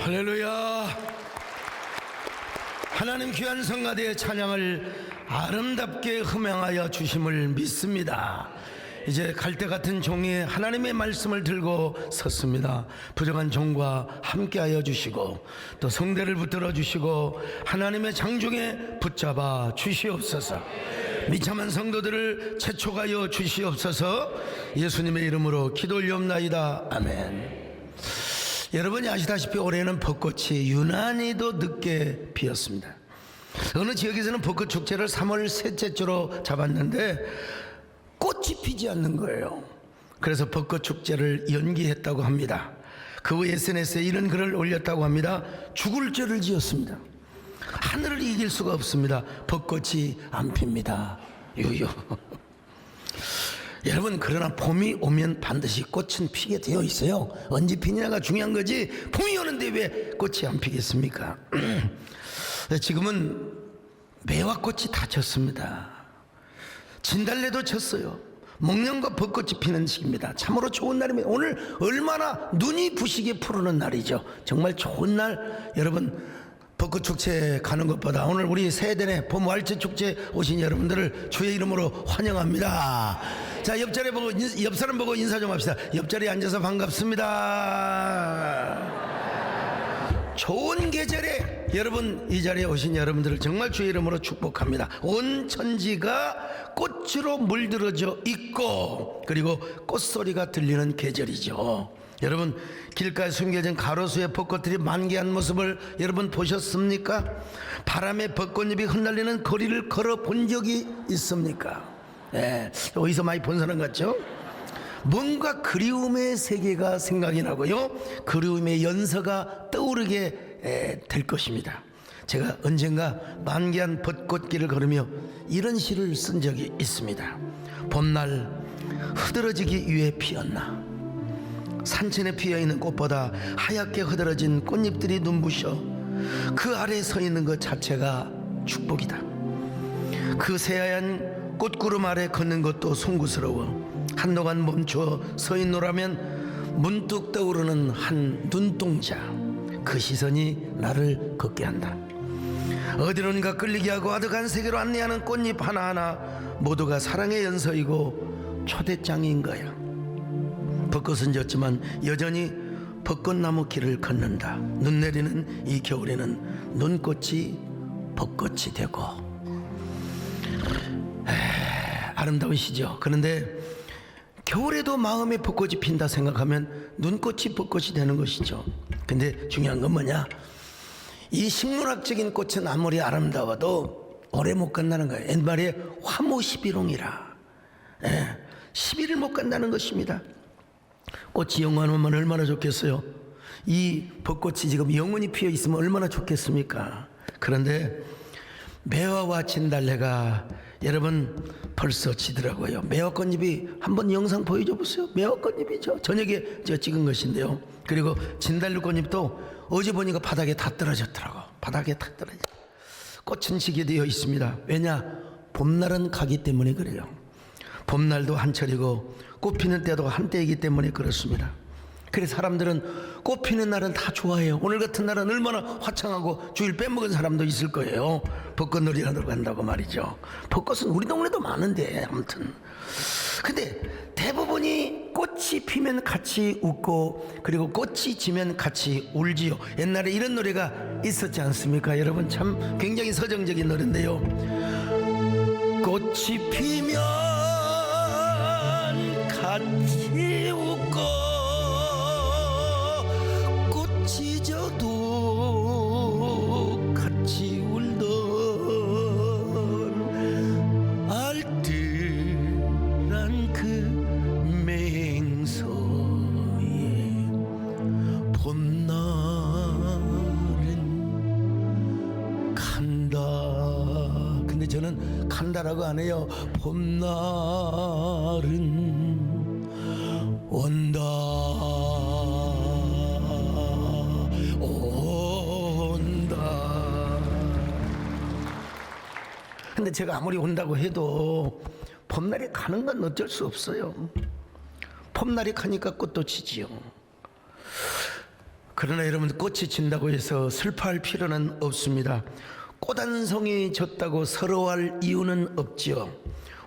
할렐루야. 하나님 귀한 성가대의 찬양을 아름답게 흠양하여 주심을 믿습니다. 이제 갈대 같은 종이 하나님의 말씀을 들고 섰습니다. 부족한 종과 함께하여 주시고 또 성대를 붙들어 주시고 하나님의 장중에 붙잡아 주시옵소서. 미참한 성도들을 재촉하여 주시옵소서. 예수님의 이름으로 기도 올리옵나이다. 아멘. 여러분이 아시다시피 올해는 벚꽃이 유난히도 늦게 피었습니다. 어느 지역에서는 벚꽃 축제를 3월 셋째 주로 잡았는데 꽃이 피지 않는 거예요. 그래서 벚꽃 축제를 연기했다고 합니다. 그 후 SNS에 이런 글을 올렸다고 합니다. 죽을 죄를 지었습니다. 하늘을 이길 수가 없습니다. 벚꽃이 안 핍니다. 유유. 여러분, 그러나 봄이 오면 반드시 꽃은 피게 되어 있어요. 언제 피냐가 중요한 거지 봄이 오는데 왜 꽃이 안 피겠습니까? 지금은 매화꽃이 다 졌습니다. 진달래도 졌어요. 목련과 벚꽃이 피는 시기입니다. 참으로 좋은 날입니다. 오늘 얼마나 눈이 부시게 푸르는 날이죠. 정말 좋은 날. 여러분, 벚꽃 축제 가는 것보다 오늘 우리 세대내 봄왈츠 축제 오신 여러분들을 주의 이름으로 환영합니다. 자, 옆 사람 보고 인사 좀 합시다. 옆자리에 앉아서 반갑습니다. 좋은 계절에 여러분, 이 자리에 오신 여러분들을 정말 주의 이름으로 축복합니다. 온 천지가 꽃으로 물들어져 있고 그리고 꽃소리가 들리는 계절이죠. 여러분, 길가에 숨겨진 가로수의 벚꽃들이 만개한 모습을 여러분 보셨습니까? 바람에 벚꽃잎이 흩날리는 거리를 걸어본 적이 있습니까? 어디서 많이 본 사람 같죠? 뭔가 그리움의 세계가 생각이 나고요, 그리움의 연서가 떠오르게 될 것입니다. 제가 언젠가 만개한 벚꽃길을 걸으며 이런 시를 쓴 적이 있습니다. 봄날 흐드러지기 위해 피었나, 산천에 피어있는 꽃보다 하얗게 흐드러진 꽃잎들이 눈부셔 그 아래에 서 있는 것 자체가 축복이다. 그 새하얀 꽃구름 아래 걷는 것도 송구스러워 한동안 멈춰 서 있노라면 문득 떠오르는 한 눈동자, 그 시선이 나를 걷게 한다. 어디론가 끌리게 하고 아득한 세계로 안내하는 꽃잎 하나하나 모두가 사랑의 연서이고 초대장인 거야. 벚꽃은 졌지만 여전히 벚꽃나무 길을 걷는다. 눈 내리는 이 겨울에는 눈꽃이 벚꽃이 되고. 아름다운 시죠. 그런데 겨울에도 마음에 벚꽃이 핀다 생각하면 눈꽃이 벚꽃이 되는 것이죠. 근데 중요한 건 뭐냐, 이 식물학적인 꽃은 아무리 아름다워도 오래 못 간다는 거예요. 옛말에 화모시비롱이라, 10일을 못 간다는 것입니다. 꽃이 영원하면 얼마나 좋겠어요. 이 벚꽃이 지금 영원히 피어 있으면 얼마나 좋겠습니까? 그런데 매화와 진달래가 여러분 벌써 지더라고요. 매화꽃잎이 한번 영상 보여줘 보세요. 매화꽃잎이죠. 저녁에 제가 찍은 것인데요. 그리고 진달래 꽃잎도 어제 보니까 바닥에 다 떨어졌더라고. 바닥에 다 떨어져. 꽃은 지게 되어 있습니다. 왜냐? 봄날은 가기 때문에 그래요. 봄날도 한철이고 꽃 피는 때도 한때이기 때문에 그렇습니다. 그래서 사람들은 꽃 피는 날은 다 좋아해요. 오늘 같은 날은 얼마나 화창하고 주일 빼먹은 사람도 있을 거예요. 벚꽃놀이 하러 간다고 말이죠. 벚꽃은 우리 동네도 많은데 아무튼. 근데 대부분이 꽃이 피면 같이 웃고 그리고 꽃이 지면 같이 울지요. 옛날에 이런 노래가 있었지 않습니까? 여러분, 참 굉장히 서정적인 노래인데요. 꽃이 피면 같이 웃고 꽃이 져도 같이 울던 알뜰한 그 맹서에 봄날은 간다. 근데 저는 간다라고 안 해요. 봄날은 온다 온다. 근데 제가 아무리 온다고 해도 봄날이 가는 건 어쩔 수 없어요. 봄날이 가니까 꽃도 지지요. 그러나 여러분, 꽃이 진다고 해서 슬퍼할 필요는 없습니다. 꽃 한 송이 졌다고 서러워할 이유는 없지요.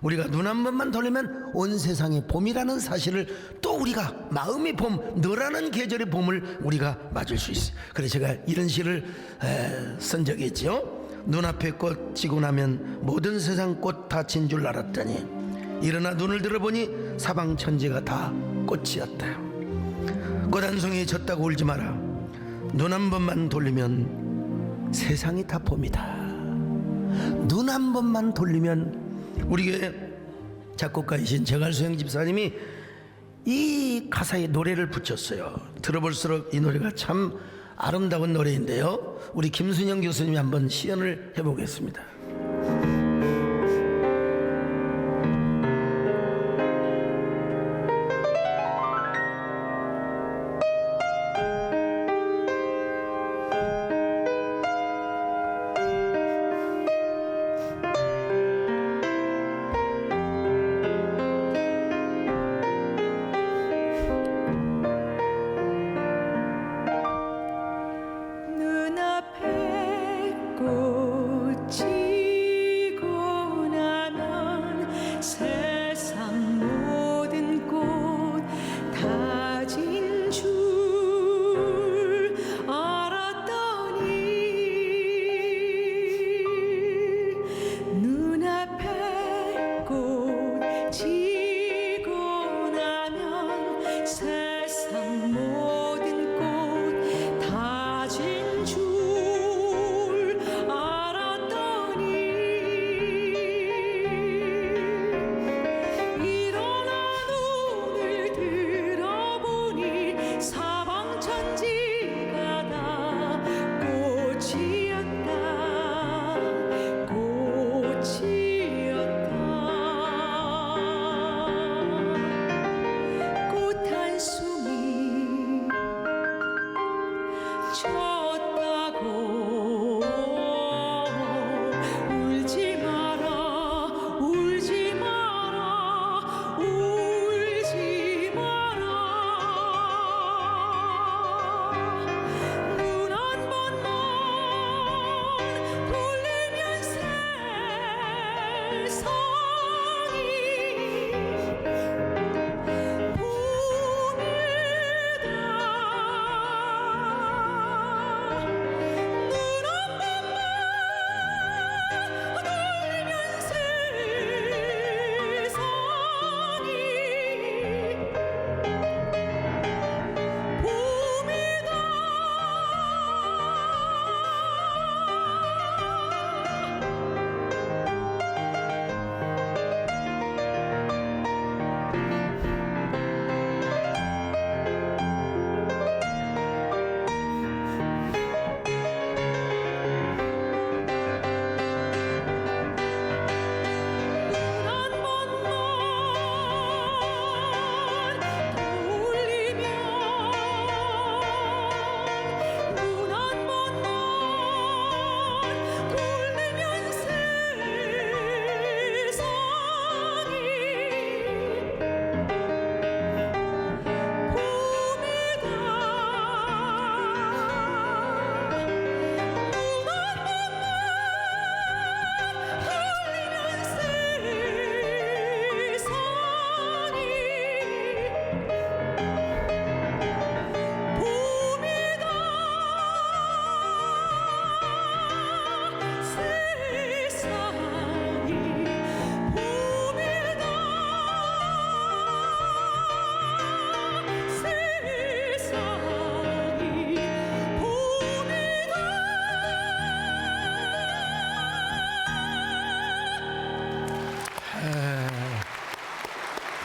우리가 눈 한 번만 돌리면 온 세상에 봄이라는 사실을, 또 우리가 마음의 봄, 너라는 계절의 봄을 우리가 맞을 수 있어요. 그래서 제가 이런 시를 쓴 적이 있죠. 눈앞에 꽃 지고 나면 모든 세상 꽃 다 진 줄 알았더니 일어나 눈을 들어보니 사방천지가 다 꽃이었다. 꽃 한 송이 졌다고 울지 마라. 눈 한 번만 돌리면 세상이 다 봄이다. 눈 한 번만 돌리면, 우리 교회 작곡가이신 정할수영 집사님이 이 가사에 노래를 붙였어요. 들어볼수록 이 노래가 참 아름다운 노래인데요, 우리 김순영 교수님이 한번 시연을 해보겠습니다.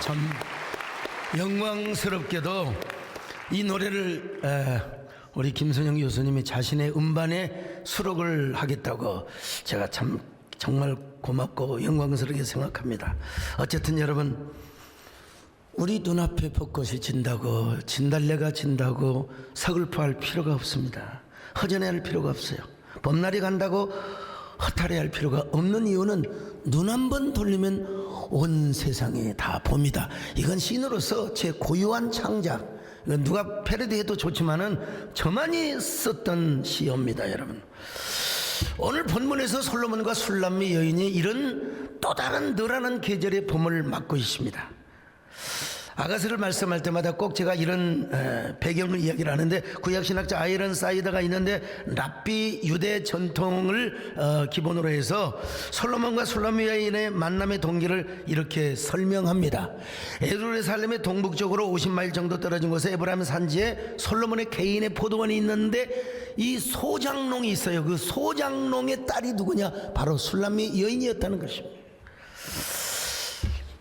참 영광스럽게도 이 노래를 우리 김선영 교수님이 자신의 음반에 수록을 하겠다고 제가 참 정말 고맙고 영광스럽게 생각합니다. 어쨌든 여러분, 우리 눈앞에 벚꽃이 진다고, 진달래가 진다고 서글퍼할 필요가 없습니다. 허전해할 필요가 없어요. 봄날이 간다고 허탈해할 필요가 없는 이유는 눈 한 번 돌리면 온 세상에 다 봄이다. 이건 시인으로서 제 고유한 창작, 누가 패러디해도 좋지만은 저만이 썼던 시입니다, 여러분. 오늘 본문에서 솔로몬과 술람미 여인이 이런 또 다른 너라는 계절의 봄을 맞고 있습니다. 아가스를 말씀할 때마다 꼭 제가 이런 배경을 이야기를 하는데, 구약신학자 아이런 사이더가 있는데 랍비 유대 전통을 기본으로 해서 솔로몬과 술람미 여인의 만남의 동기를 이렇게 설명합니다. 예루살렘의 동북쪽으로 50마일 정도 떨어진 곳에 에브라임 산지에 솔로몬의 개인의 포도원이 있는데 이 소장농이 있어요. 그 소장농의 딸이 누구냐? 바로 술람미 여인이었다는 것입니다.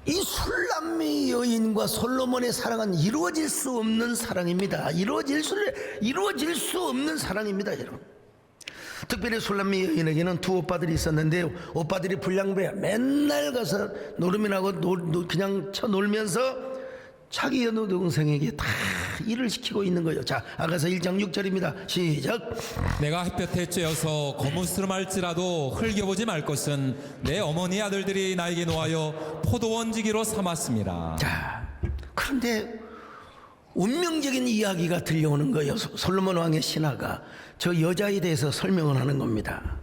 이 술람미 여인과 솔로몬의 사랑은 이루어질 수 없는 사랑입니다. 이루어질 수 없는 사랑입니다, 여러분. 특별히 술람미 여인에게는 두 오빠들이 있었는데요. 오빠들이 불량배야. 맨날 가서 노름이나고 그냥 쳐놀면서 자기 여동생에게 다 일을 시키고 있는 거예요. 자, 아가서 1장 6절입니다. 시작. 내가 햇볕에 쬐어서 거무스름할지라도 흘겨보지 말 것은 내 어머니 아들들이 나에게 놓아여 포도원지기로 삼았습니다. 자, 그런데 운명적인 이야기가 들려오는 거예요. 솔로몬 왕의 신하가 저 여자에 대해서 설명을 하는 겁니다.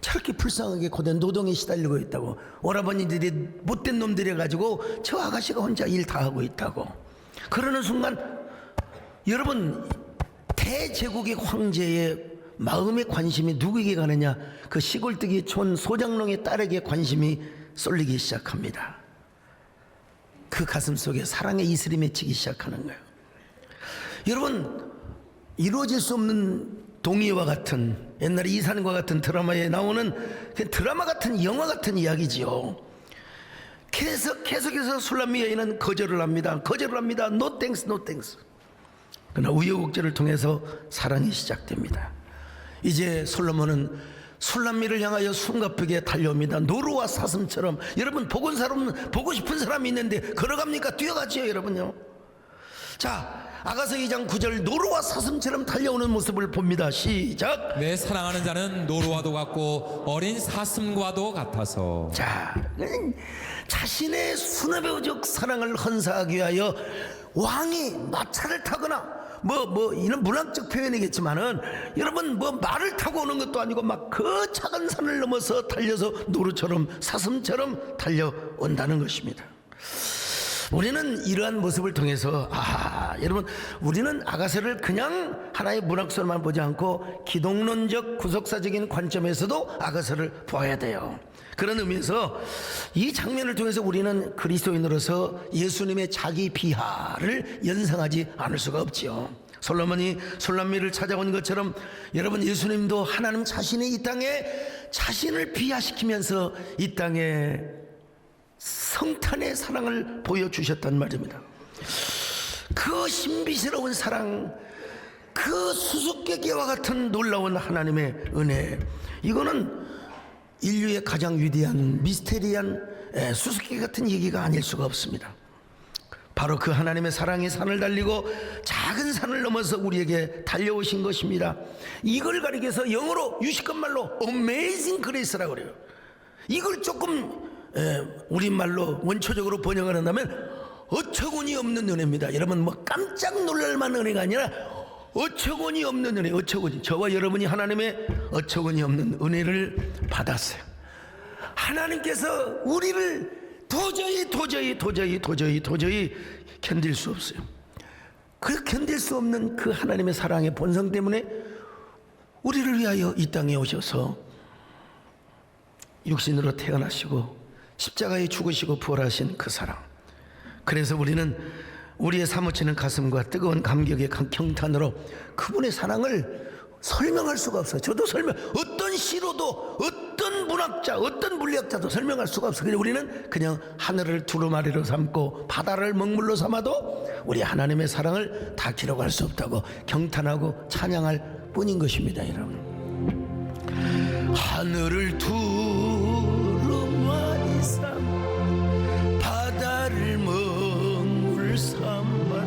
저렇게 불쌍하게 고된 노동에 시달리고 있다고, 오라버니들이 못된 놈들이 가지고 저 아가씨가 혼자 일 다 하고 있다고. 그러는 순간 여러분, 대제국의 황제의 마음의 관심이 누구에게 가느냐? 그 시골뜨기 촌 소장농의 딸에게 관심이 쏠리기 시작합니다. 그 가슴 속에 사랑의 이슬이 맺히기 시작하는 거예요. 여러분, 이루어질 수 없는 동의와 같은, 옛날에 이산과 같은 드라마에 나오는 드라마 같은, 영화 같은 이야기지요. 계속해서 술람미 여인은 거절을 합니다. No thanks, no thanks. 그러나 우여곡절을 통해서 사랑이 시작됩니다. 이제 솔로몬은 술람미를 향하여 숨가쁘게 달려옵니다. 노루와 사슴처럼. 여러분, 보고 싶은 사람이 있는데 걸어갑니까? 뛰어가지요, 여러분요. 자, 아가서 2장 9절, 노루와 사슴처럼 달려오는 모습을 봅니다. 시작. 내 사랑하는 자는 노루와도 같고 어린 사슴과도 같아서. 자, 자신의 수뇌배우적 사랑을 헌사하기 위하여 왕이 마차를 타거나 이런 문학적 표현이겠지만은, 여러분, 말을 타고 오는 것도 아니고 막 그 작은 산을 넘어서 달려서 노루처럼 사슴처럼 달려온다는 것입니다. 우리는 이러한 모습을 통해서 여러분, 우리는 아가서를 그냥 하나의 문학서만 보지 않고 기독론적 구속사적인 관점에서도 아가서를 보아야 돼요. 그런 의미에서 이 장면을 통해서 우리는 그리스도인으로서 예수님의 자기 비하를 연상하지 않을 수가 없지요. 솔로몬이 술람미를 찾아온 것처럼 여러분, 예수님도 하나님 자신이 이 땅에 자신을 비하시키면서 이 땅에 성탄의 사랑을 보여주셨단 말입니다. 그 신비스러운 사랑, 그 수수께끼와 같은 놀라운 하나님의 은혜, 이거는 인류의 가장 위대한 미스테리한 수수께끼 같은 얘기가 아닐 수가 없습니다. 바로 그 하나님의 사랑의 산을 달리고 작은 산을 넘어서 우리에게 달려오신 것입니다. 이걸 가리기 위해서 영어로 유식한 말로 Amazing Grace라고 그래요. 이걸 조금 우리말로 원초적으로 번역을 한다면 어처구니 없는 은혜입니다. 여러분, 깜짝 놀랄만한 은혜가 아니라 어처구니 없는 은혜, 저와 여러분이 하나님의 어처구니 없는 은혜를 받았어요. 하나님께서 우리를 도저히 견딜 수 없어요. 그 견딜 수 없는 그 하나님의 사랑의 본성 때문에 우리를 위하여 이 땅에 오셔서 육신으로 태어나시고 십자가에 죽으시고 부활하신 그 사랑. 그래서 우리는 우리의 사무치는 가슴과 뜨거운 감격의 경탄으로 그분의 사랑을 설명할 수가 없어요. 저도 어떤 시로도, 어떤 문학자, 어떤 물리학자도 설명할 수가 없어요. 우리는 그냥 하늘을 두루마리로 삼고 바다를 먹물로 삼아도 우리 하나님의 사랑을 다 기록할 수 없다고 경탄하고 찬양할 뿐인 것입니다, 여러분. 하늘을 두루마리 삼, 바다를 먹물 삼아,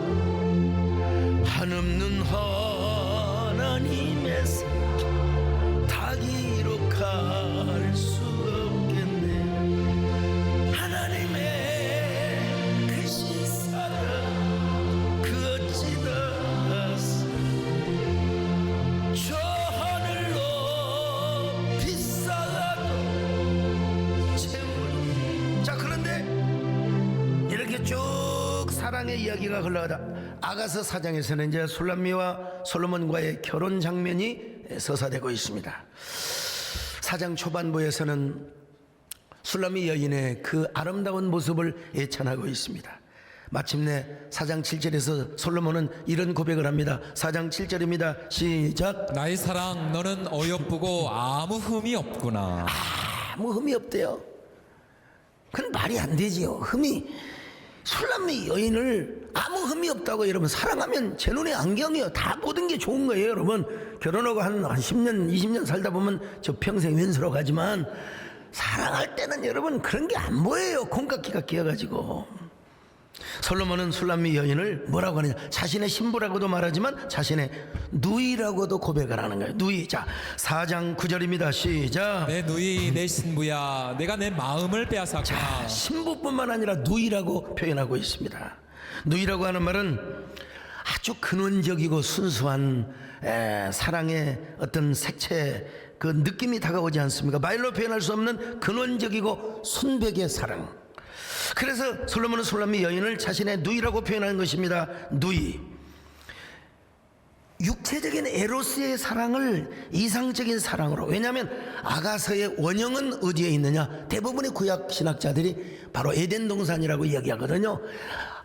한없는 하나님의 사랑 다 기록할 수 없겠네. 하나님의 그 시사랑 그 어찌다 사랑의 이야기가 흘러가다 아가서 4장에서는 이제 술람미와 솔로몬과의 결혼 장면이 서사되고 있습니다. 4장 초반부에서는 술람미 여인의 그 아름다운 모습을 예찬하고 있습니다. 마침내 4장 7절에서 솔로몬은 이런 고백을 합니다. 4장 7절입니다. 시작. 나의 사랑, 너는 어여쁘고 아무 흠이 없구나. 아무 흠이 없대요. 그건 말이 안 되지요. 술람미 여인을 아무 흠이 없다고 여러분 사랑하면 제 눈에 안경이에요. 다 모든 게 좋은 거예요. 여러분 결혼하고 한 10년 20년 살다 보면 저 평생 왼수로 가지만 사랑할 때는 여러분 그런 게 안 보여요. 콩깍지가 끼어가지고. 솔로몬은 술람미 여인을 뭐라고 하느냐, 자신의 신부라고도 말하지만 자신의 누이라고도 고백을 하는 거예요. 누이. 자, 4장 9절입니다. 시작. 내 누이 내 신부야, 내가 내 마음을 빼앗았구나. 자, 신부뿐만 아니라 누이라고 표현하고 있습니다. 누이라고 하는 말은 아주 근원적이고 순수한 사랑의 어떤 색채, 그 느낌이 다가오지 않습니까? 말로 표현할 수 없는 근원적이고 순백의 사랑. 그래서 솔로몬은 술람미 여인을 자신의 누이라고 표현하는 것입니다. 누이. 육체적인 에로스의 사랑을 이상적인 사랑으로. 왜냐하면 아가서의 원형은 어디에 있느냐? 대부분의 구약 신학자들이 바로 에덴 동산이라고 이야기하거든요.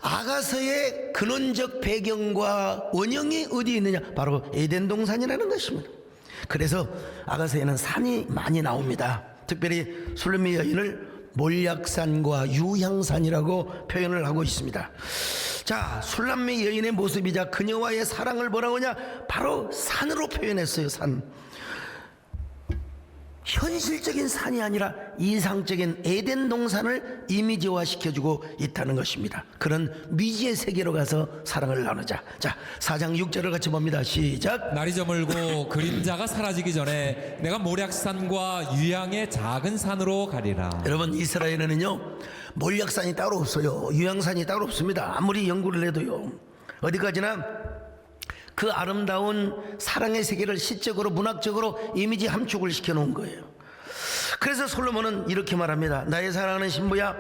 아가서의 근원적 배경과 원형이 어디에 있느냐? 바로 에덴 동산이라는 것입니다. 그래서 아가서에는 산이 많이 나옵니다. 특별히 술람미 여인을 몰약산과 유향산이라고 표현을 하고 있습니다. 자, 술람미 여인의 모습이자 그녀와의 사랑을 뭐라고 하냐? 바로 산으로 표현했어요. 산. 현실적인 산이 아니라 이상적인 에덴 동산을 이미지화 시켜주고 있다는 것입니다. 그런 미지의 세계로 가서 사랑을 나누자. 자, 4장 6절을 같이 봅니다. 시작. 날이 저물고 그림자가 사라지기 전에 내가 모략산과 유양의 작은 산으로 가리라. 여러분, 이스라엘에는요 몰약산이 따로 없어요. 유양산이 따로 없습니다. 아무리 연구를 해도요. 어디까지나 그 아름다운 사랑의 세계를 시적으로 문학적으로 이미지 함축을 시켜놓은 거예요. 그래서 솔로몬은 이렇게 말합니다. 나의 사랑하는 신부야,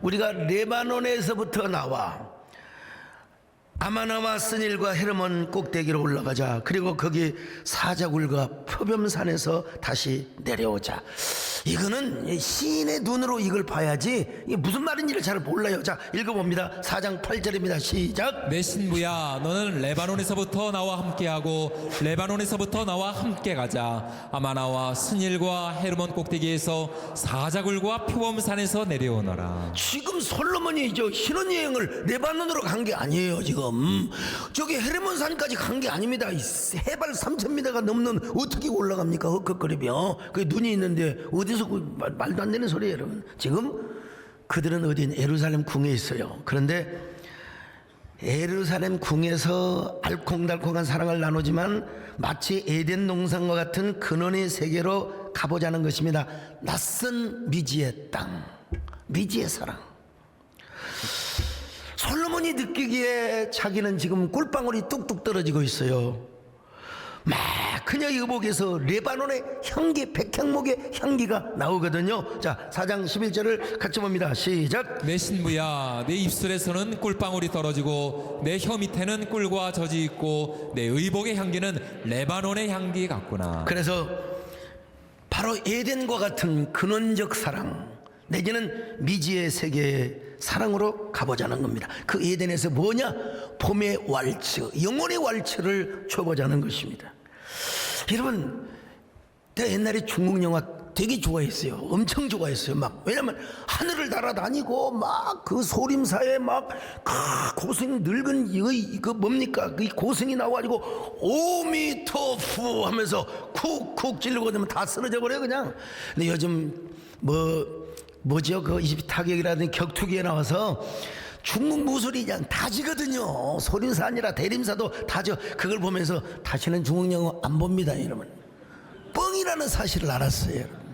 우리가 레바논에서부터 나와 아마나와 스닐과 헤르몬 꼭대기로 올라가자. 그리고 거기 사자굴과 표범산에서 다시 내려오자. 이거는 시인의 눈으로 이걸 봐야지 이게 무슨 말인지를 잘 몰라요. 자, 읽어봅니다. 4장 8절입니다. 시작. 내 신부야, 너는 레바논에서부터 나와 함께하고 레바논에서부터 나와 함께 가자. 아마나와 스닐과 헤르몬 꼭대기에서 사자굴과 표범산에서 내려오너라. 지금 솔로몬이 저 신혼여행을 레바논으로 간 게 아니에요. 지금 저기 헤르몬산까지 간 게 아닙니다. 해발 3,000m가 넘는 어떻게 올라갑니까? 헉헉거리며 그 눈이 있는데 어디서 그 말도 안 되는 소리예요. 여러분, 지금 그들은 어딘 예루살렘 궁에 있어요. 그런데 예루살렘 궁에서 알콩달콩한 사랑을 나누지만 마치 에덴 동산과 같은 근원의 세계로 가보자는 것입니다. 낯선 미지의 땅, 미지의 사랑. 솔로몬이 느끼기에 자기는 지금 꿀방울이 뚝뚝 떨어지고 있어요. 막 그녀 의복에서 레바논의 향기, 백향목의 향기가 나오거든요. 자, 4장 11절을 같이 봅니다. 시작. 내 신부야, 내 입술에서는 꿀방울이 떨어지고 내 혀 밑에는 꿀과 젖이 있고 내 의복의 향기는 레바논의 향기 같구나. 그래서 바로 에덴과 같은 근원적 사랑, 내지는 미지의 세계의 사랑으로 가보자는 겁니다. 그 에덴에서 뭐냐? 봄의 왈츠, 영혼의 왈츠를 줘보자는 것입니다. 여러분, 내가 옛날에 중국 영화 되게 좋아했어요. 엄청 좋아했어요. 막 왜냐면 하늘을 날아다니고 막 그 소림사에 막 고승 늙은 그 뭡니까? 그 고승이 나와가지고 오미토프 하면서 쿡쿡 찌르고 되면 다 쓰러져 버려 그냥. 근데 요즘 뭐죠? 그 이집트 타격이라든지 격투기에 나와서 중국 무술이 그냥 다지거든요. 소림사 아니라 대림사도 다져. 그걸 보면서 다시는 중국 영화 안 봅니다, 여러분. 뻥이라는 사실을 알았어요, 여러분.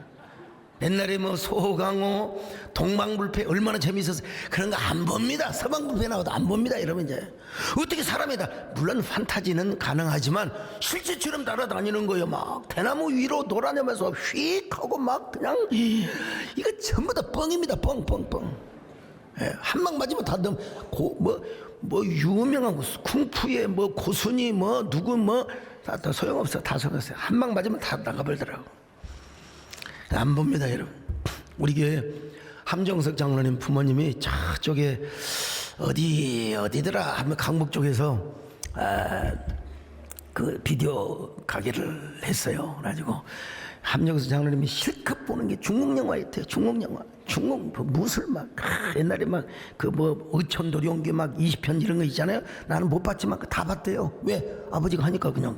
옛날에 뭐 소강호, 동방불패 얼마나 재미있었어요. 그런 거 안 봅니다. 서방불패 나와도 안 봅니다, 여러분. 이제 어떻게 사람이 다, 물론 판타지는 가능하지만 실제처럼 날아다니는 거예요. 막 대나무 위로 돌아다니면서 휙 하고 막 그냥 이거 전부 다 뻥입니다. 뻥. 예, 한 방 맞으면 다 뭐 유명한 쿵푸의 뭐 고순이 뭐 누구 뭐 다 소용없어. 다 소용없어요. 한 방 맞으면 다 나가버리더라고. 안 봅니다 여러분. 우리 교회 함정석 장로님 부모님이 저쪽에 어디더라 하면 강북 쪽에서 그 비디오 가게를 했어요. 그래가지고 함정석 장로님이 실컷 보는 게 중국 영화였대요. 중국 영화. 중국 무술 막 옛날에 막 그 뭐 의천도리 온게 막 20편 이런 거 있잖아요. 나는 못 봤지만 다 봤대요. 왜? 아버지가 하니까 그냥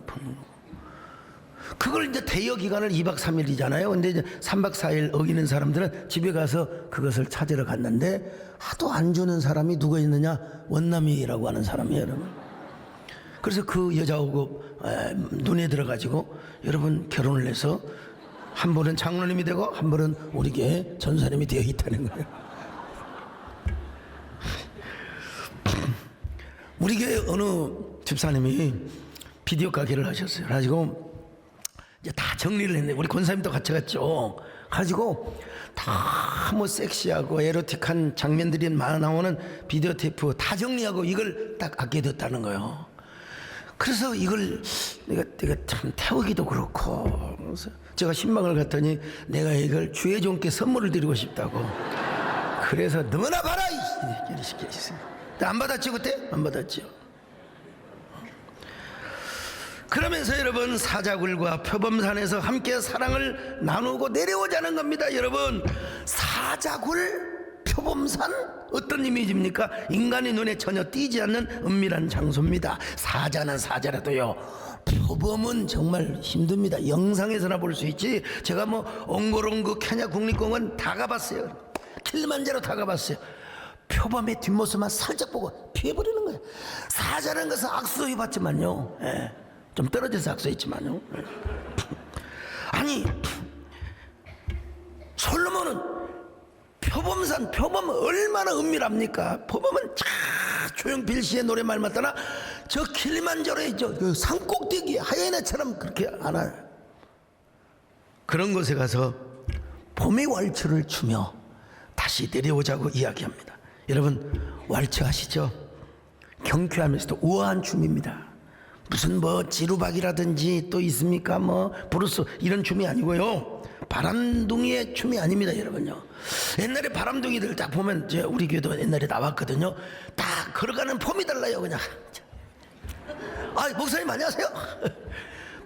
그걸 이제 대여 기간을 2박 3일이잖아요. 근데 이제 3박 4일 어기는 사람들은 집에 가서 그것을 찾으러 갔는데 하도 안 주는 사람이 누가 있느냐? 원남이라고 하는 사람이에요, 여러분. 그래서 그 여자하고 눈에 들어가지고 여러분 결혼을 해서 한 분은 장로님이 되고 한 분은 우리 교회 전사님이 되어 있다는 거예요. 우리 교회 어느 집사님이 비디오 가게를 하셨어요. 그래가지고 이제 다 정리를 했네. 우리 권사님도 같이 갔죠. 가지고 다 뭐 섹시하고 에로틱한 장면들이 많아 나오는 비디오 테이프 다 정리하고 이걸 딱 아껴뒀다는 거예요. 그래서 이걸 내가 참 태우기도 그렇고, 그래서 제가 신방을 갔더니 내가 이걸 주의 종께 선물을 드리고 싶다고. 그래서 너나 봐라 이렇게 시켰어요. 안 받았죠 그때? 안 받았죠. 그러면서 여러분 사자굴과 표범산에서 함께 사랑을 나누고 내려오자는 겁니다. 여러분 사자굴 표범산 어떤 이미지입니까? 인간의 눈에 전혀 띄지 않는 은밀한 장소입니다. 사자는 사자라도요, 표범은 정말 힘듭니다. 영상에서나 볼 수 있지. 제가 뭐 옹고롱고 케냐 국립공원 다 가봤어요. 킬리만자로 다 가봤어요. 표범의 뒷모습만 살짝 보고 피해버리는 거예요. 사자라는 것은 악수 해봤지만요, 좀 떨어져서 악수했지만요. 아니 솔로몬은 표범은 얼마나 은밀합니까? 표범은 조용필 씨의 노래말 맞다나 저 킬리만자로에 있죠. 그 산꼭대기 하이에나처럼 그렇게 안 와요. 그런 곳에 가서 봄의 왈츠를 추며 다시 내려오자고 이야기합니다. 여러분 왈츠 아시죠? 경쾌하면서도 우아한 춤입니다. 무슨 뭐 지루박이라든지 또 있습니까? 뭐 브루스 이런 춤이 아니고요, 바람둥이의 춤이 아닙니다. 여러분요, 옛날에 바람둥이들 딱 보면 우리 교회도 옛날에 나왔거든요. 딱 걸어가는 폼이 달라요. 그냥 목사님 안녕하세요.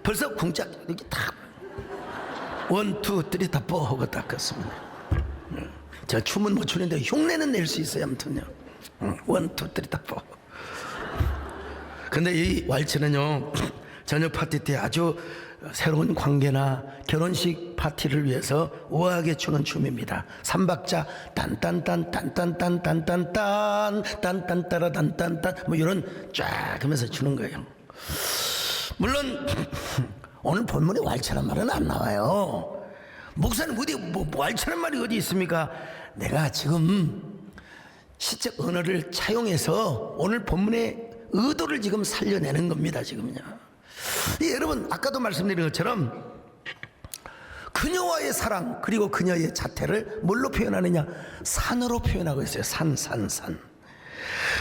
벌써 궁짝 이렇게 딱 1, 2, 3, 다 하고 딱 갔습니다. 제가 춤은 못 추는데 흉내는 낼 수 있어요. 아무튼요 1, 2, 3, 다 근데 이 왈츠는요, 저녁 파티 때 아주 새로운 관계나 결혼식 파티를 위해서 우아하게 추는 춤입니다. 3박자 딴딴딴 딴딴딴 딴딴딴 딴딴따라 딴딴딴 뭐 이런 쫙 하면서 추는 거예요. 물론 오늘 본문에 왈츠란 말은 안 나와요. 목사님 어디 뭐 왈츠란 말이 어디 있습니까? 내가 지금 시적 언어를 차용해서 오늘 본문의 의도를 지금 살려내는 겁니다. 지금요. 여러분 아까도 말씀드린 것처럼 그녀와의 사랑 그리고 그녀의 자태를 뭘로 표현하느냐? 산으로 표현하고 있어요. 산.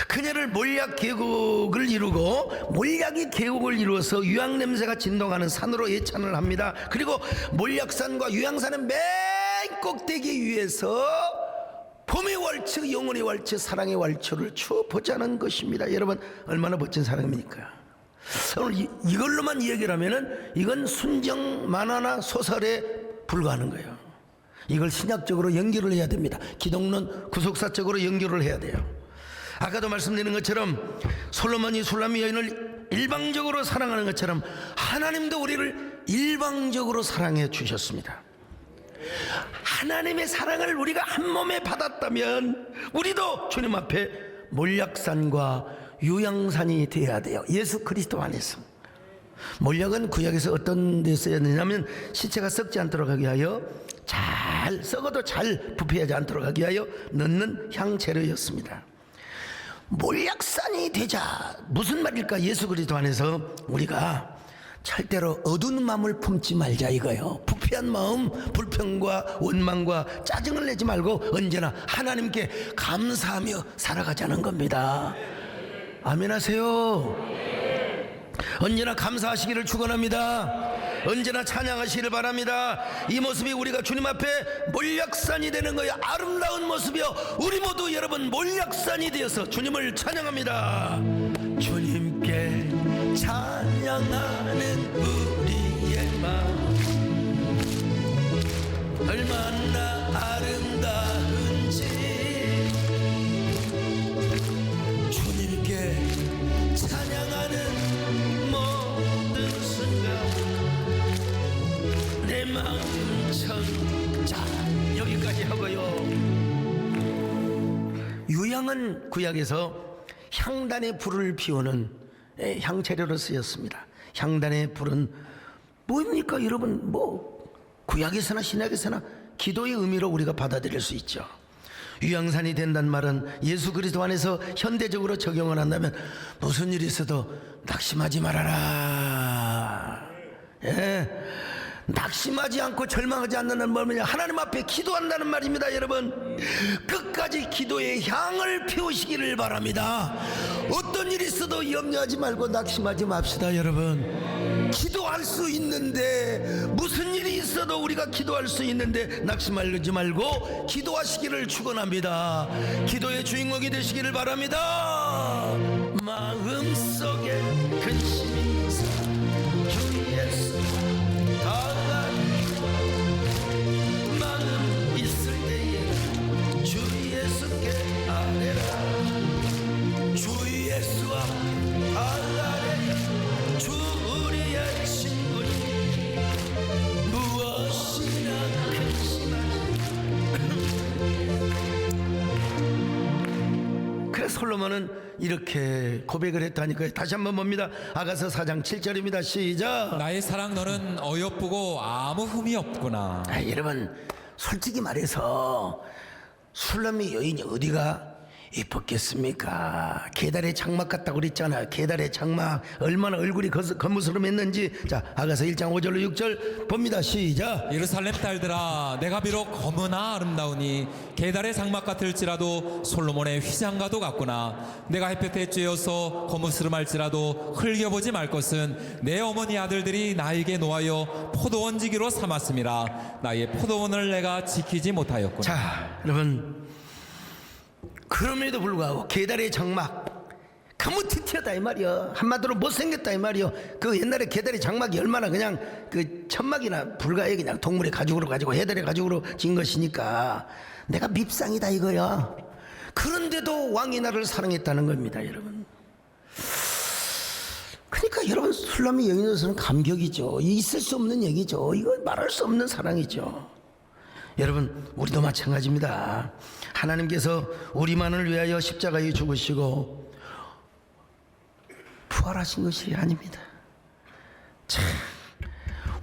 그녀를 몰약 계곡을 이루고 몰약이 계곡을 이루어서 유황 냄새가 진동하는 산으로 예찬을 합니다. 그리고 몰약산과 유황산은 맨 꼭대기 위에서 봄의 왈츠, 영혼의 왈츠, 사랑의 왈츠를 추어보자는 것입니다. 여러분 얼마나 멋진 사랑입니까? 오늘 이걸로만 이야기를 하면은 이건 순정 만화나 소설에 불과하는 거예요. 이걸 신약적으로 연결을 해야 됩니다. 기독론 구속사적으로 연결을 해야 돼요. 아까도 말씀드린 것처럼 솔로몬이 술람미 여인을 일방적으로 사랑하는 것처럼 하나님도 우리를 일방적으로 사랑해 주셨습니다. 하나님의 사랑을 우리가 한 몸에 받았다면 우리도 주님 앞에 몰약산과 유황산이 되어야 돼요. 예수 그리스도 안에서. 몰약은 구약에서 어떤 데 쓰였느냐면 시체가 썩지 않도록 하기 위하여, 잘 썩어도 잘 부패하지 않도록 하기 위하여 넣는 향재료였습니다. 몰약산이 되자 무슨 말일까? 예수 그리스도 안에서 우리가 절대로 어두운 마음을 품지 말자 이거요. 부패한 마음, 불평과 원망과 짜증을 내지 말고 언제나 하나님께 감사하며 살아가자는 겁니다. 아멘 하세요. 언제나 감사하시기를 축원합니다. 언제나 찬양하시기를 바랍니다. 이 모습이 우리가 주님 앞에 몰약산이 되는 거예요. 아름다운 모습이요. 우리 모두 여러분 몰약산이 되어서 주님을 찬양합니다. 주님께 찬양하는 우리의 마음 얼마나 아름다운지 주님께 찬양하는 모든 순간 내 마음 천자 여기까지 하고요. 유향은 구약에서 향단의 불을 피우는 향재료로 쓰였습니다. 향단의 불은 뭡니까 여러분? 구약에서나 신약에서나 기도의 의미로 우리가 받아들일 수 있죠. 유향산이 된다는 말은 예수 그리스도 안에서 현대적으로 적용을 한다면 무슨 일이 있어도 낙심하지 말아라. 낙심하지 않고 절망하지 않는 말은 하나님 앞에 기도한다는 말입니다. 여러분 끝까지 기도의 향을 피우시기를 바랍니다. 어떤 일이 있어도 염려하지 말고 낙심하지 맙시다. 여러분 기도할 수 있는데 무슨 일이 있어도 우리가 기도할 수 있는데 낙심하지 말고 기도하시기를 축원합니다. 기도의 주인공이 되시기를 바랍니다. 마음속에 근심이 있어 주 예수 마음 있을 때에 주 예수께 아뢰라. 주 예수 앞에 아뢰라. 주 우리의 친구니 무엇이나 근심하지. 그래서 솔로몬은 이렇게 고백을 했다니까요. 다시 한번 봅니다. 아가서 4장 7절입니다. 시작. 나의 사랑 너는 어여쁘고 아무 흠이 없구나. 여러분 솔직히 말해서 술람미 여인이 어디가 이뻤겠습니까? 계달의 장막 같다고 그랬잖아요. 계달의 장막 얼마나 얼굴이 겉모습했는지. 자 아가서 1장 5절로 6절 봅니다. 시작. 예루살렘 딸들아 내가 비록 검으나 아름다우니 계달의 장막 같을지라도 솔로몬의 휘장과도 같구나. 내가 햇볕에 쬐어서 거무스름할지라도 흘겨보지 말 것은 내 어머니 아들들이 나에게 놓아여 포도원지기로 삼았음이라. 나의 포도원을 내가 지키지 못하였구나. 자 여러분 그럼에도 불구하고 계달의 장막 가무티티하다 이 말이요. 한마디로 못생겼다 이 말이요. 그 옛날에 계달의 장막이 얼마나 그냥 그 천막이나 불가에 그냥 동물의 가죽으로 가지고 해달의 가죽으로 진 것이니까 내가 밉상이다 이거야. 그런데도 왕이 나를 사랑했다는 겁니다. 여러분 그러니까 여러분 술람미 여인으로서는 감격이죠. 있을 수 없는 얘기죠. 이거 말할 수 없는 사랑이죠. 여러분 우리도 마찬가지입니다. 하나님께서 우리만을 위하여 십자가에 죽으시고 부활하신 것이 아닙니다. 참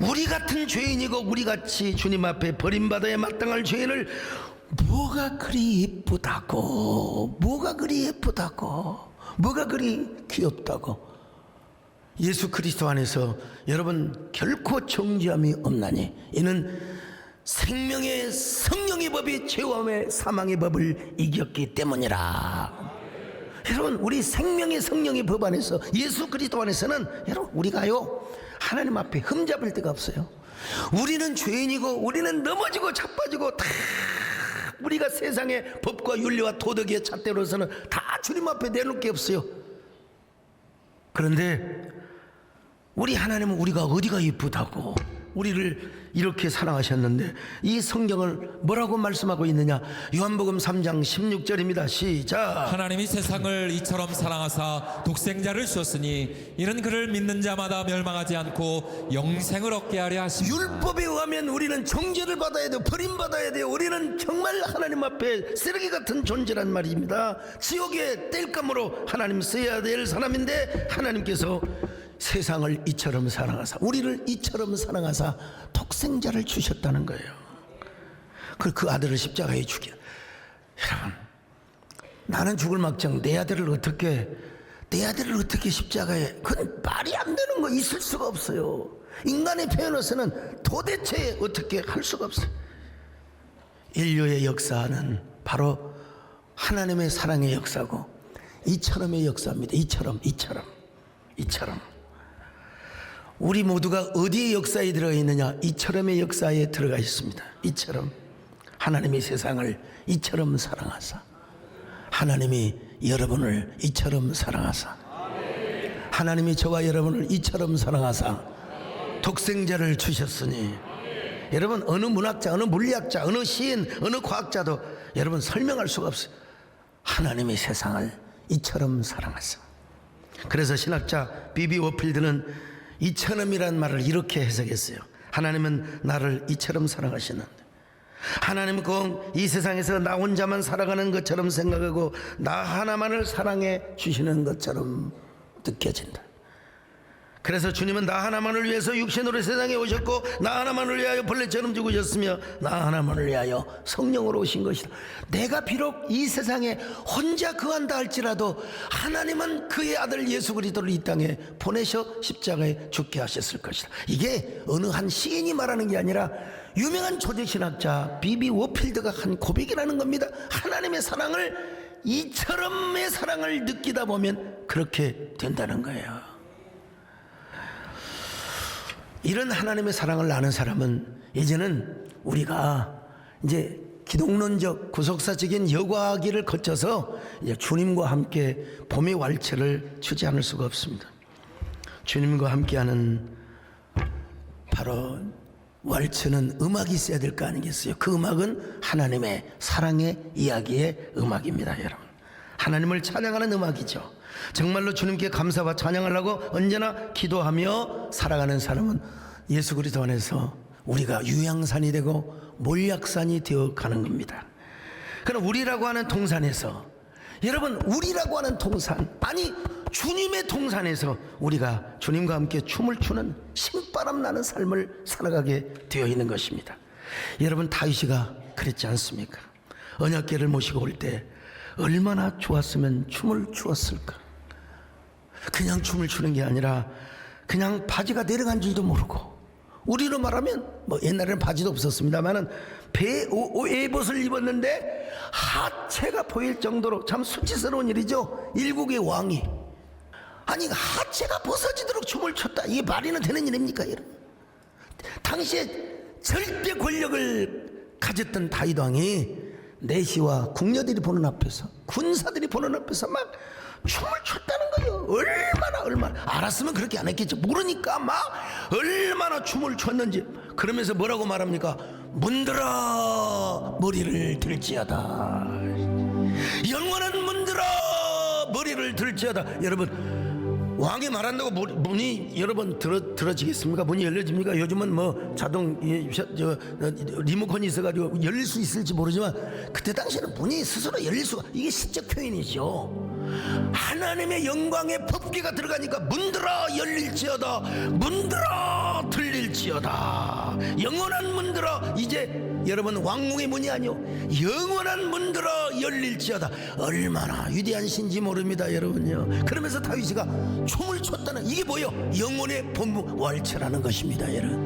우리 같은 죄인이고 우리같이 주님 앞에 버림받아야 마땅할 죄인을 뭐가 그리 예쁘다고 뭐가 그리 예쁘다고 뭐가 그리 귀엽다고 예수 그리스도 안에서 여러분 결코 정죄함이 없나니 이는 생명의 성령의 법이 죄와 사망의 법을 이겼기 때문이라. 여러분 우리 생명의 성령의 법 안에서 예수 그리스도 안에서는 여러분 우리가요 하나님 앞에 흠잡을 데가 없어요. 우리는 죄인이고 우리는 넘어지고 자빠지고 다 우리가 세상의 법과 윤리와 도덕의 잣대로서는 다 주님 앞에 내놓을 게 없어요. 그런데 우리 하나님은 우리가 어디가 이쁘다고 우리를 이렇게 사랑하셨는데 이 성경을 뭐라고 말씀하고 있느냐. 요한복음 3장 16절입니다. 시작. 하나님이 세상을 이처럼 사랑하사 독생자를 주었으니 이는 그를 믿는 자마다 멸망하지 않고 영생을 얻게 하려 하십니다. 율법에 의하면 우리는 정죄를 받아야 돼요. 버림받아야 돼요. 우리는 정말 하나님 앞에 쓰레기 같은 존재란 말입니다. 지옥의 땔감으로 하나님 써야 될 사람인데 하나님께서 세상을 이처럼 사랑하사 우리를 이처럼 사랑하사 독생자를 주셨다는 거예요. 그 아들을 십자가에 죽여. 여러분 나는 죽을 막정 내 아들을 어떻게 십자가에. 그건 말이 안 되는 거. 있을 수가 없어요. 인간의 표현으로서는 도대체 어떻게 할 수가 없어요. 인류의 역사는 바로 하나님의 사랑의 역사고 이처럼의 역사입니다. 이처럼. 우리 모두가 어디에 역사에 들어가 있느냐? 이처럼의 역사에 들어가 있습니다. 이처럼 하나님이 세상을 이처럼 사랑하사, 하나님이 여러분을 이처럼 사랑하사, 하나님이 저와 여러분을 이처럼 사랑하사 독생자를 주셨으니, 여러분 어느 문학자, 어느 물리학자, 어느 시인, 어느 과학자도 여러분 설명할 수가 없어요. 하나님이 세상을 이처럼 사랑하사. 그래서 신학자 비비 워필드는 이처럼이란 말을 이렇게 해석했어요. 하나님은 나를 이처럼 사랑하시는데, 하나님은 꼭 이 세상에서 나 혼자만 살아가는 것처럼 생각하고 나 하나만을 사랑해 주시는 것처럼 느껴진다. 그래서 주님은 나 하나만을 위해서 육신으로 세상에 오셨고, 나 하나만을 위하여 벌레처럼 죽으셨으며, 나 하나만을 위하여 성령으로 오신 것이다. 내가 비록 이 세상에 혼자 거한다 할지라도 하나님은 그의 아들 예수 그리스도를 이 땅에 보내셔 십자가에 죽게 하셨을 것이다. 이게 어느 한 시인이 말하는 게 아니라 유명한 조직신학자 비비 워필드가 한 고백이라는 겁니다. 하나님의 사랑을, 이처럼의 사랑을 느끼다 보면 그렇게 된다는 거예요. 이런 하나님의 사랑을 아는 사람은 이제는 우리가 이제 기독론적 구속사적인 여과기를 거쳐서 이제 주님과 함께 봄의 왈츠를 추지 않을 수가 없습니다. 주님과 함께하는 바로 왈츠는 음악이 있어야 될 거 아니겠어요? 그 음악은 하나님의 사랑의 이야기의 음악입니다. 여러분, 하나님을 찬양하는 음악이죠. 정말로 주님께 감사와 찬양을 하고 언제나 기도하며 살아가는 사람은 예수 그리스도 안에서 우리가 유향산이 되고 몰약산이 되어 가는 겁니다. 그럼 우리라고 하는 동산에서, 여러분 우리라고 하는 동산, 아니 주님의 동산에서 우리가 주님과 함께 춤을 추는 신바람 나는 삶을 살아가게 되어 있는 것입니다. 여러분 다윗이가 그랬지 않습니까? 언약궤를 모시고 올 때 얼마나 좋았으면 춤을 추었을까. 그냥 춤을 추는 게 아니라 그냥 바지가 내려간 줄도 모르고, 우리로 말하면 뭐 옛날에는 바지도 없었습니다만은 에봇을 입었는데 하체가 보일 정도로, 참 수치스러운 일이죠. 일국의 왕이 아니 하체가 벗어지도록 춤을 췄다. 이게 말이나 되는 일입니까 여러분? 당시에 절대 권력을 가졌던 다윗 왕이 내시와 궁녀들이 보는 앞에서, 군사들이 보는 앞에서 막 춤을 췄다는 거예요. 얼마나 알았으면 그렇게 안 했겠죠. 모르니까 막 얼마나 춤을 췄는지. 그러면서 뭐라고 말합니까? 문들어 머리를 들지어다. 영원한 문들어 머리를 들지어다. 여러분 왕이 말한다고 문이 여러분 들어지겠습니까? 문이 열려집니까? 요즘은 뭐 자동 리모컨이 있어가지고 열릴 수 있을지 모르지만 그때 당시에는 문이 스스로 열릴 수가, 이게 시적 표현이죠. 하나님의 영광의 법궤가 들어가니까 문들어 열릴지어다, 문들어 들릴지어다. 영원한 문들어, 이제 여러분 왕궁의 문이 아니요 영원한 문들어 열릴지어다. 얼마나 위대한 신지 모릅니다 여러분요. 그러면서 다윗이가 춤을 췄다는, 이게 뭐예요? 영혼의 본부 왈츠라는 것입니다. 여러분,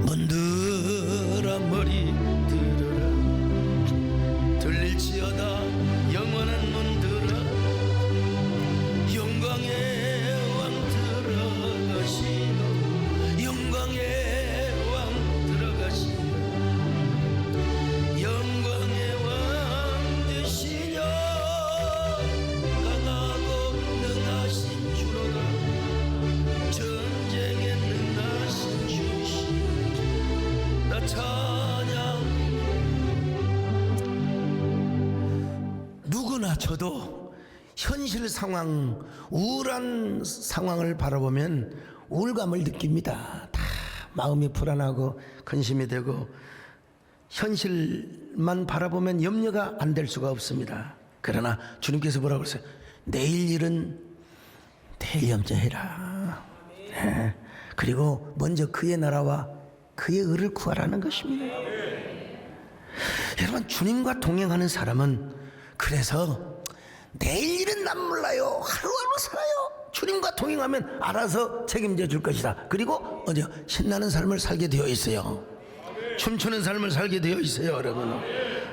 문들어 머리 들어라 들릴지어다. 영원한 문들어 영광의 왕 들어가시고, 영광의 왕 들어가시고, 영광의 왕 되시며 강하고 능하신 주로다. 전쟁에 능하신 주시 나 찬양. 누구나 저도 현실 상황, 우울한 상황을 바라보면 우울감을 느낍니다. 다 마음이 불안하고 근심이 되고, 현실만 바라보면 염려가 안 될 수가 없습니다. 그러나 주님께서 뭐라고 그랬어요? 내일 일은 내일 염려해라. 네. 그리고 먼저 그의 나라와 그의 의를 구하라는 것입니다. 여러분, 주님과 동행하는 사람은 그래서 내일 일은 난 몰라요, 하루하루 살아요. 주님과 동행하면 알아서 책임져 줄 것이다. 그리고 신나는 삶을 살게 되어 있어요. 춤추는 삶을 살게 되어 있어요. 여러분,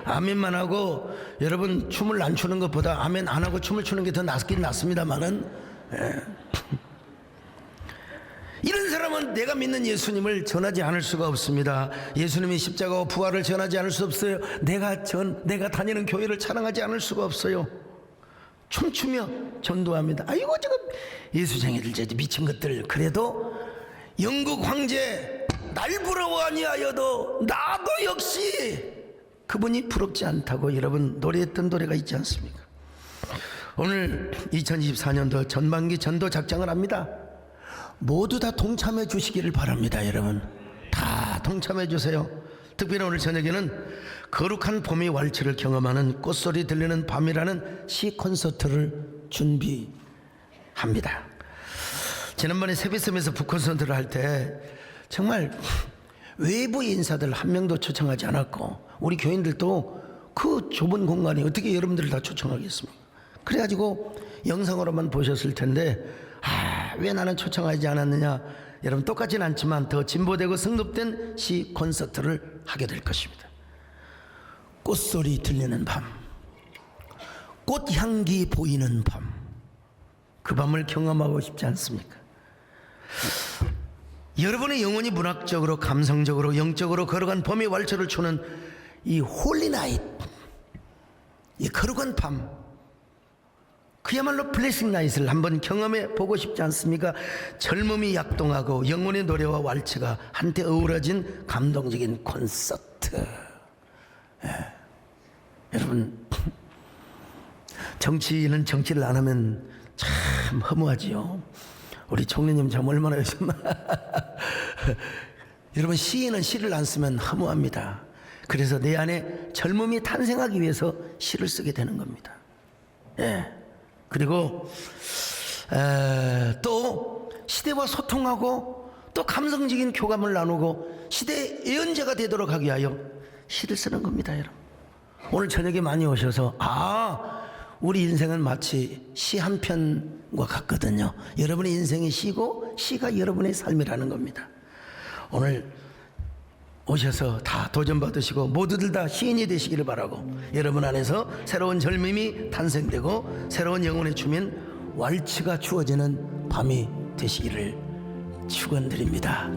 아멘만 하고 여러분 춤을 안 추는 것보다 아멘 안 하고 춤을 추는 게 더 낫긴 낫습니다만은, 이런 사람은 내가 믿는 예수님을 전하지 않을 수가 없습니다. 예수님이 십자가와 부활을 전하지 않을 수 없어요. 내가 다니는 교회를 찬양하지 않을 수가 없어요. 춤추며 전도합니다. 아이고 지금 예수쟁이들 저 미친 것들. 그래도 영국 황제 날 부러워 아니하여도 나도 역시 그분이 부럽지 않다고 여러분 노래했던 노래가 있지 않습니까? 오늘 2024년도 전반기 전도 작정을 합니다. 모두 다 동참해 주시기를 바랍니다. 여러분 다 동참해 주세요. 특별히 오늘 저녁에는 거룩한 봄의 왈츠를 경험하는 꽃소리 들리는 밤이라는 시 콘서트를 준비합니다. 지난번에 세비섬에서 북콘서트를 할 때 정말 외부 인사들 한 명도 초청하지 않았고 우리 교인들도 그 좁은 공간에 어떻게 여러분들을 다 초청하겠습니까? 그래가지고 영상으로만 보셨을 텐데 왜 나는 초청하지 않았느냐. 여러분 똑같진 않지만 더 진보되고 성급된 시 콘서트를 하게 될 것입니다. 꽃소리 들리는 밤, 꽃향기 보이는 밤, 그 밤을 경험하고 싶지 않습니까? 여러분의 영혼이 문학적으로 감성적으로 영적으로 걸어간 봄의 왈츠를 추는 이 홀리나잇, 이 거룩한 밤, 그야말로 블레싱 나잇을 한번 경험해 보고 싶지 않습니까? 젊음이 약동하고 영혼의 노래와 왈츠가 한때 어우러진 감동적인 콘서트. 여러분 정치인은 정치를 안 하면 참 허무하지요. 우리 총리님 참 얼마나 요즘 여러분 시인은 시를 안 쓰면 허무합니다. 그래서 내 안에 젊음이 탄생하기 위해서 시를 쓰게 되는 겁니다. 그리고 또 시대와 소통하고 또 감성적인 교감을 나누고 시대의 예언자가 되도록 하기 위하여 시를 쓰는 겁니다. 여러분 오늘 저녁에 많이 오셔서 우리 인생은 마치 시 한 편과 같거든요. 여러분의 인생이 시고 시가 여러분의 삶이라는 겁니다. 오늘 오셔서 다 도전받으시고 모두들 다 시인이 되시기를 바라고 여러분 안에서 새로운 젊음이 탄생되고 새로운 영혼의 주민 왈츠가 주어지는 밤이 되시기를 축원드립니다.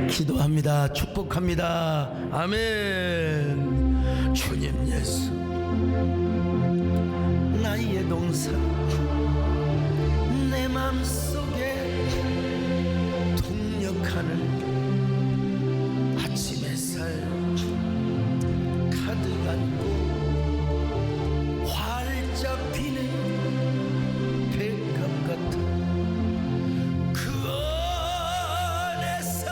기도합니다. 축복합니다. 아멘. 주님 예수 나의 동산 내 맘속에 동력하는 아침 햇살 가득 안고 활짝 피는 백합 같은 그 안에서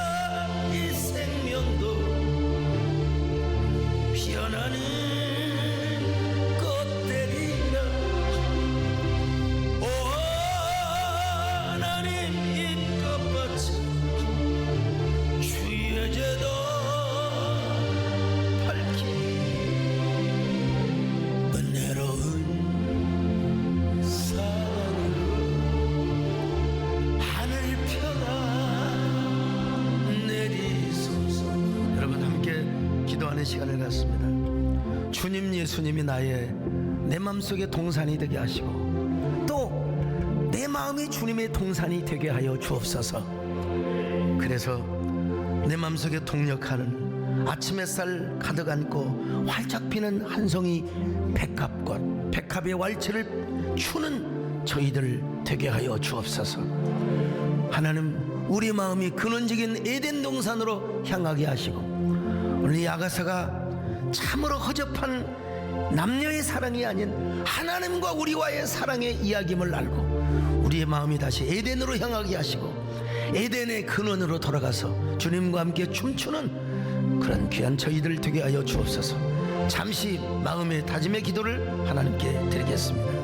이 생명도 피어나는 꽃들이라. 오 하나님 이 꽃밭에 주의 제도 밝히 은혜로운 사랑으로 하늘 펴가 내리소서. 여러분 함께 기도하는 시간을 갖습니다. 주님 예수님이 내 마음속에 동산이 되게 하시고 또 내 마음이 주님의 동산이 되게 하여 주옵소서. 그래서 내 마음속에 동력하는 아침 햇살 가득 안고 활짝 피는 한 송이 백합꽃, 백합의 왈츠를 추는 저희들 되게 하여 주옵소서. 하나님 우리 마음이 근원적인 에덴 동산으로 향하게 하시고 오늘 이 아가사가 참으로 허접한 남녀의 사랑이 아닌 하나님과 우리와의 사랑의 이야기임을 알고 우리의 마음이 다시 에덴으로 향하게 하시고 에덴의 근원으로 돌아가서 주님과 함께 춤추는 그런 귀한 저희들 되게 하여 주옵소서. 잠시 마음의 다짐의 기도를 하나님께 드리겠습니다.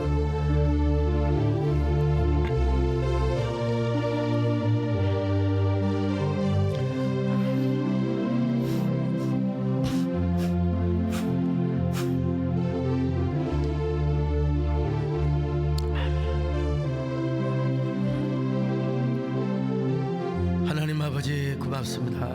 고맙습니다.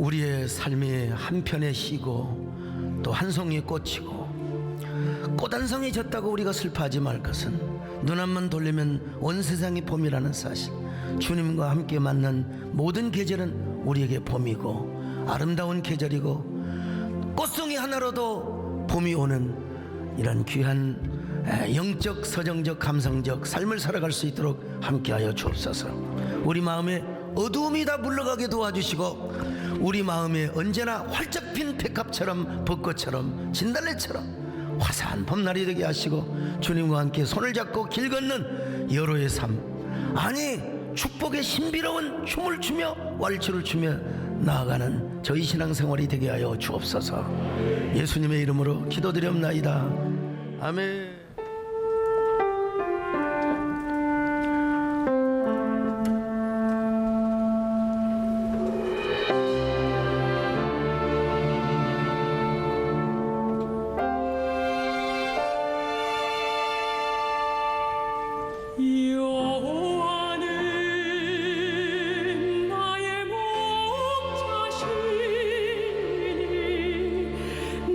우리의 삶이 한편에 쉬고 또 한 송이 꽃이고 꽃 한 송이 졌다고 우리가 슬퍼하지 말 것은 눈앞만 돌리면 온 세상이 봄이라는 사실. 주님과 함께 만난 모든 계절은 우리에게 봄이고 아름다운 계절이고 꽃송이 하나로도 봄이 오는 이런 귀한 영적, 서정적, 감성적 삶을 살아갈 수 있도록 함께하여 주옵소서. 우리 마음에 어두움이 다 물러가게 도와주시고 우리 마음에 언제나 활짝 핀 백합처럼 벚꽃처럼 진달래처럼 화사한 봄날이 되게 하시고 주님과 함께 손을 잡고 길 걷는 여로의 삶, 아니 축복의 신비로운 춤을 추며 왈츠를 추며 나아가는 저희 신앙생활이 되게 하여 주옵소서. 예수님의 이름으로 기도드렸나이다. 아멘. 여호와는 나의 목자시니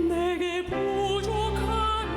내게 부족한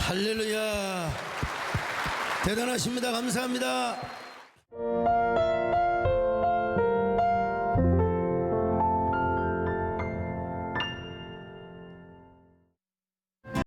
할렐루야. 대단하십니다. 감사합니다.